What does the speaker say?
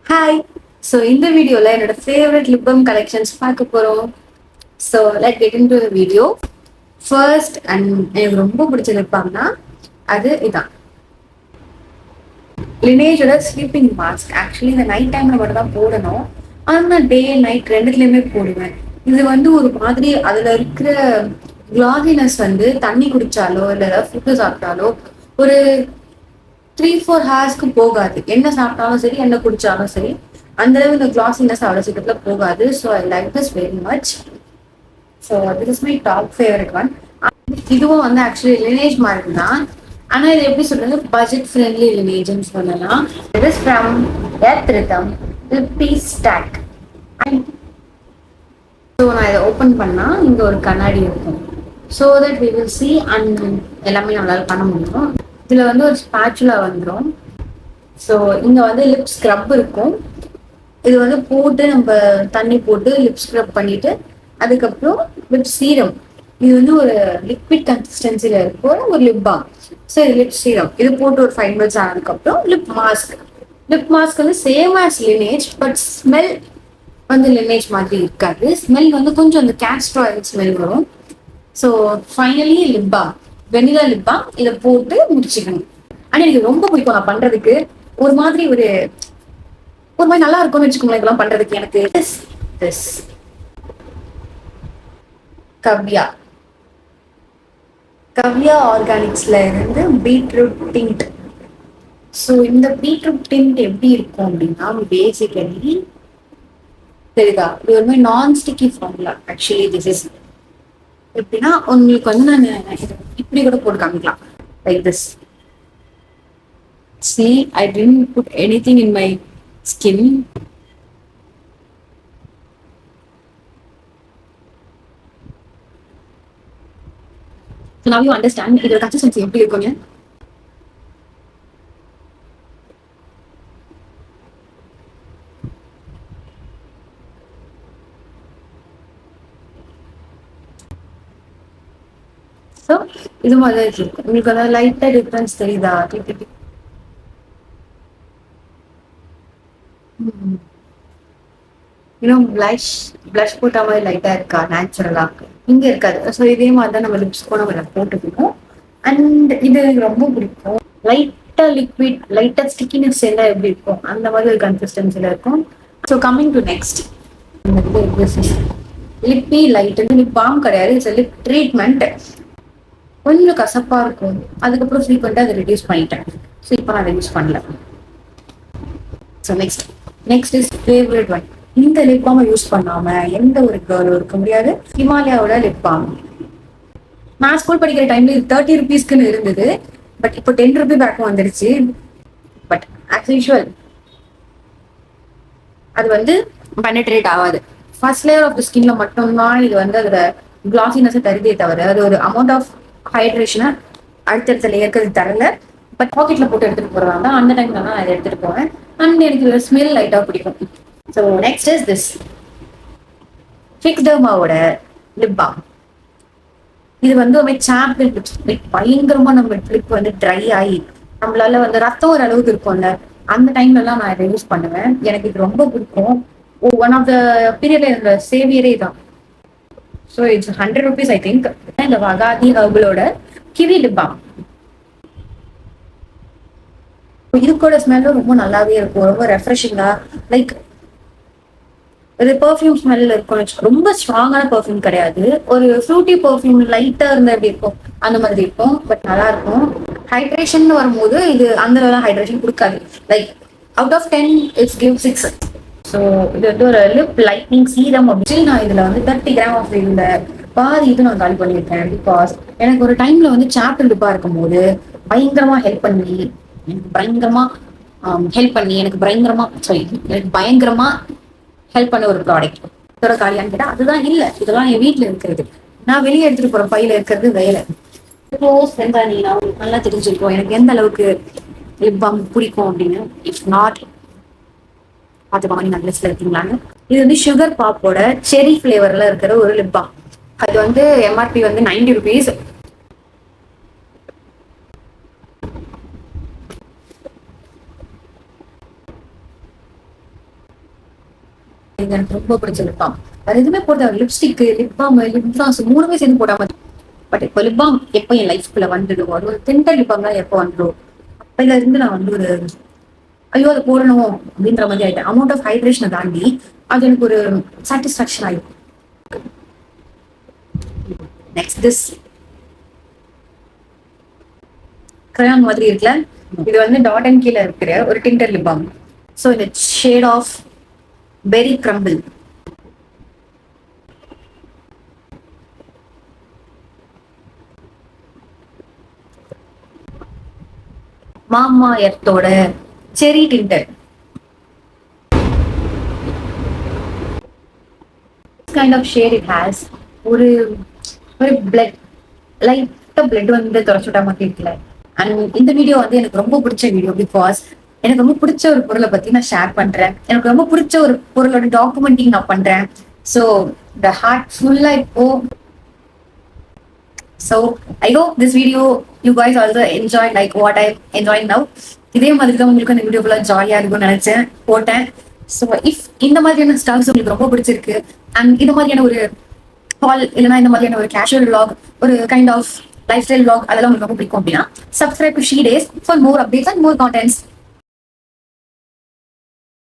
Hi. So இந்த வீடியோவில் என்னோட ஃபேவரட் லிப் பாம் கலெக்ஷன்ஸ் பார்க்க போகிறோம். So let get in to the video. First and எனக்கு ரொம்ப பிடிச்ச லிப் பாம்னா அது இதான், லினேஜோட ஸ்லீப்பிங் மாஸ்க். ஆக்சுவலி இந்த நைட் டைமில் மட்டும் தான் போடணும், ஆனால் நான் டே நைட் ரெண்டுத்துலேயுமே போடுவேன். இது வந்து ஒரு மாதிரி அதில் இருக்கிற கிளாசினஸ் வந்து தண்ணி குடித்தாலோ இல்லை ஏதாவது ஃபுட்டு சாப்பிட்டாலோ ஒரு 3-4 ஹார்ஸ்க்கு போகாது. என்ன சாப்பிட்டாலும் சரி, என்ன குடிச்சாலும் சரி, அந்த அளவு இந்த கிளாசினஸ் அவ்வளோ சீக்கிரத்தில் போகாது. So I like this very much. So this is my top favourite one. இதுவும் வந்து ஆக்சுவலி லினேஜ் மாதிரி தான், ஆனால் இது எப்படி சொல்றது, பட்ஜெட் ஃப்ரெண்ட்லி லினேஜ்னு சொல்லலாம். It is from earth rhythm lippy stock. So நான் இதை ஓப்பன் பண்ணால் இங்கே ஒரு கண்ணாடி இருக்கும். So that we will see and எல்லாமே நம்மளால பண்ண முடியும். இதில் வந்து ஒரு ஸ்பேச்சுலா வந்துடும். ஸோ இங்கே வந்து லிப் ஸ்க்ரப் இருக்கும். இது வந்து போட்டு நம்ம தண்ணி போட்டு லிப் ஸ்க்ரப் பண்ணிட்டு அதுக்கப்புறம் லிப் சீரம். இது வந்து ஒரு லிக்விட் கன்சிஸ்டன்சில இருக்கும் ஒரு லிப் பாம். ஸோ இது லிப் சீரம். இது போட்டு ஒரு 5 மினிட்ஸ் ஆனதுக்கப்புறம் லிப் மாஸ்க். லிப் மாஸ்க் வந்து same as Laneige, but smell வந்து லினேஜ் மாதிரி இருக்காது. ஸ்மெல் வந்து கொஞ்சம் அந்த கேஸ்டர் ஆயில் ஸ்மெல் வரும். So finally lip balm, vanilla lip balm. இதை போட்டு முடிச்சுக்கணும். ஆனால் எனக்கு ரொம்ப பிடிக்கும் நான் பண்றதுக்கு. ஒரு மாதிரி ஒரு மாதிரி நல்லா இருக்கும்னு வச்சுக்கோங்களேன் இதெல்லாம் பண்றதுக்கு. எனக்கு திஸ் கவ்யா கவ்யா ஆர்கானிக்ஸ்ல இருந்து பீட்ரூட் டிண்ட். ஸோ இந்த பீட்ரூட் டிண்ட் எப்படி இருக்கும் அப்படின்னா, பேசிக்கலி தெரியுதா, இது ஒரு மாதிரி நான் sticky formula. Actually this is எப்படின்னா, உங்களுக்கு வந்து நான் இப்படி கூட போட்டு காமிக்கலாம், like this. See, I didn't put anything in my skin. So now you understand இதோட consistency எப்படி இருக்குங்க. ஸோ இது மாதிரி தான் இருக்கும். உங்களுக்கு அதாவது லைட்டா டிஃபரன்ஸ் தெரியுதா? இன்னும் பிளஷ் போட்ட மாதிரி லைட்டா இருக்கா நேச்சுரலா? இங்க இருக்காது. ஸோ இதே மாதிரி தான் நம்ம லிப்ஸ்க்கும் நம்ம போட்டுக்கணும். அண்ட் இது எனக்கு ரொம்ப பிடிக்கும். லைட்டா லிக்விட், லைட்டா ஸ்டிக்கினஸ் எல்லாம் எப்படி இருக்கும் அந்த மாதிரி ஒரு கன்சிஸ்டன்சில இருக்கும். So coming to next, lippy light. Lip balm கிடையாது, இட்ஸ் லிப் ட்ரீட்மெண்ட். கொஞ்சம் கசப்பா இருக்கும். அதுக்கப்புறம் ஃப்ரீக்வெண்டா அதை ரெடியூஸ் பண்ணிட்டேன். ஸோ இப்போ நான் அதை யூஸ் பண்ணல. So next is favourite one. இந்த லிப் பாமை யூஸ் பண்ணாம எந்த ஒரு கேர்ளும் இருக்க முடியாது. ஹிமாலயாவோட லிப் பாம். நான் ஸ்கூல் படிக்கிற டைம்ல இது 30 ருபீஸ்க்குன்னு இருந்தது. பட் இப்போ 10 ருபி பேக்கும் வந்துருச்சு. பட் ஆஸ் யூஷுவல் அது வந்து பெனட்ரேட் ஆகாது. ஃபர்ஸ்ட் லேயர் ஆஃப் த ஸ்கின்ல மட்டும்தான் இது வந்து அதோட கிளாசினஸை தருதே தவிர அது ஒரு அமௌண்ட் ஆஃப் ஹைட்ரேஷனை அடுத்தடுத்த லேயருக்கு அது தரல. பட் பாக்கெட்ல போட்டு எடுத்துட்டு போறதா அந்த டைம்ல தான் அதை எடுத்துட்டு போவேன். அண்ட் எனக்கு ஸ்மெல் லைட்டா பிடிக்கும். ஸோ நெக்ஸ்ட் இஸ் திஸ் ஃபிக்ஸ்டர்மாவோட லிப் பாம். இது வந்து ஒரு சாம்பிள் லிப்ஸ்டிக். பயங்கரமா நம்ம லிப் வந்து ட்ரை ஆகி நம்மளால வந்து ரத்தம் ஒரு அளவுக்கு இருக்கும்ல, அந்த டைம்ல எல்லாம் நான் இதை யூஸ் பண்ணுவேன். எனக்கு இது ரொம்ப பிடிக்கும். ஒன் ஆஃப் த பீரியட்ல என்னோட சேவியரே தான். So it's 100 rupees I think. இந்த வகாதி ஹர்பலோட கிவி லிப் பாம். இதுக்கோட ஸ்மெல்லும் ரொம்ப நல்லாவே இருக்கும். ரொம்ப ரெஃப்ரெஷிங்கா, லைக் ஒரு பெர்ஃப்யூம் ஸ்மெல் இருக்கும். ரொம்ப ஸ்ட்ராங்கான பெர்ஃப்யூம் கிடையாது. ஒரு ஃப்ரூட்டி பெர்ஃப்யூம் லைட்டா இருந்தா எப்படி இருக்கும் அந்த மாதிரி இருக்கும். பட் நல்லா இருக்கும். ஹைட்ரேஷன் வரும்போது இது அந்த அளவு ஹைட்ரேஷன் கொடுக்காது. Like out of 10 it's give 6. So இது வந்து ஒரு லிப் லைட்னிங் சீரம். அப்படின்னு நான் இதுல வந்து 30 கிராம் ஆஃப் இதுல பாதி இது நான் காலி பண்ணியிருக்கேன். பிகாஸ் எனக்கு ஒரு டைம்ல வந்து சாப்டர் லிப்பா இருக்கும் போது பயங்கரமா ஹெல்ப் பண்ணி எனக்கு பயங்கரமா ஹெல்ப் பண்ண ஒரு ப்ராடக்ட். இதோட காலியான்னு கேட்டா அதுதான் இல்ல. இதெல்லாம் என் வீட்டுல இருக்கிறது. நான் வெளியே எடுத்துட்டு போற பையில இருக்கிறது வேலை. க்ளோஸ் ஃப்ரெண்டா நீ உங்களுக்கு நல்லா தெரிஞ்சிருக்கோம் எனக்கு எந்த அளவுக்கு லிப் பாம் பிடிக்கும் அப்படின்னு. இஃப் நாட் பார்த்துக்கோங்க, நீங்க அந்த லிஸ்ட்ல இருக்கீங்களான்னு. இது வந்து சுகர் பாப்போட செரி ஃபிளேவர்ல இருக்கிற ஒரு லிப் பாம். அது வந்து எம்ஆர்பி வந்து 90 ருபீஸ். இது எனக்கு ரொம்ப பிடிச்ச லிப் பாம். வேற எதுவுமே போட்ட lipstick, lip balm, lip gloss 3மே சேர்ந்து போடாம. பட் இப்போ லிப் பாம் எப்போ என் லைஃப்குள்ள வந்துடும், அது ஒரு திண்டர் லிப் பாம் தான் எப்போ வந்துடும், அப்பையில இருந்து நான் வந்து ஒரு ஐயோ அதை போடணும் அப்படின்ற மாதிரி ஆயிட்டேன். அமௌண்ட் ஆஃப் ஹைட்ரேஷனை தாண்டி அது எனக்கு ஒரு சாட்டிஸ்பாக்சன் ஆயிடும். நெக்ஸ்ட் திஸ் கிரையான் மாதிரி இருக்குல்ல, இது வந்து டாட் அண்ட் கீழ இருக்கிற ஒரு டிண்டர் லிப் பாம். ஸோ இந்த ஷேட் ஆஃப் பெரி கிரம்பிள். மாமா எர்த்தோட cherry tinted kind of shade it has. ஒரு ஒரு பிளட் லைட்டா பிளட் வந்து தொடச்சுட்டா மாதிரி இருக்குல்ல. அண்ட் இந்த வீடியோ வந்து எனக்கு ரொம்ப பிடிச்ச வீடியோ, பிகாஸ் எனக்கு ரொம்ப பிடிச்ச ஒரு பொருளை பத்தி நான் ஷேர் பண்றேன். எனக்கு ரொம்ப பிடிச்ச ஒரு பொருளோட டாக்குமெண்டிங் நான் பண்றேன். ஸோ த ஹார்ட் ஃபுல்லா இப்போ. So I hope this video you guys also enjoy like what I enjoying now. இதே மாதிரி தான் உங்களுக்கு அந்த வீடியோ ஃபுல்லா ஜாலியா இருக்கும்னு நினைச்சேன், போட்டேன். ஸோ இஃப் இந்த மாதிரியான ஸ்டாக்ஸ் உங்களுக்கு ரொம்ப பிடிச்சிருக்கு அண்ட் இந்த மாதிரியான ஒரு ஹால் இல்லைன்னா இந்த மாதிரியான ஒரு கேஷுவல் vlog, ஒரு kind of lifestyle vlog அதெல்லாம் உங்களுக்கு ரொம்ப பிடிக்கும் அப்படின்னா subscribe to She Days for more updates and more contents.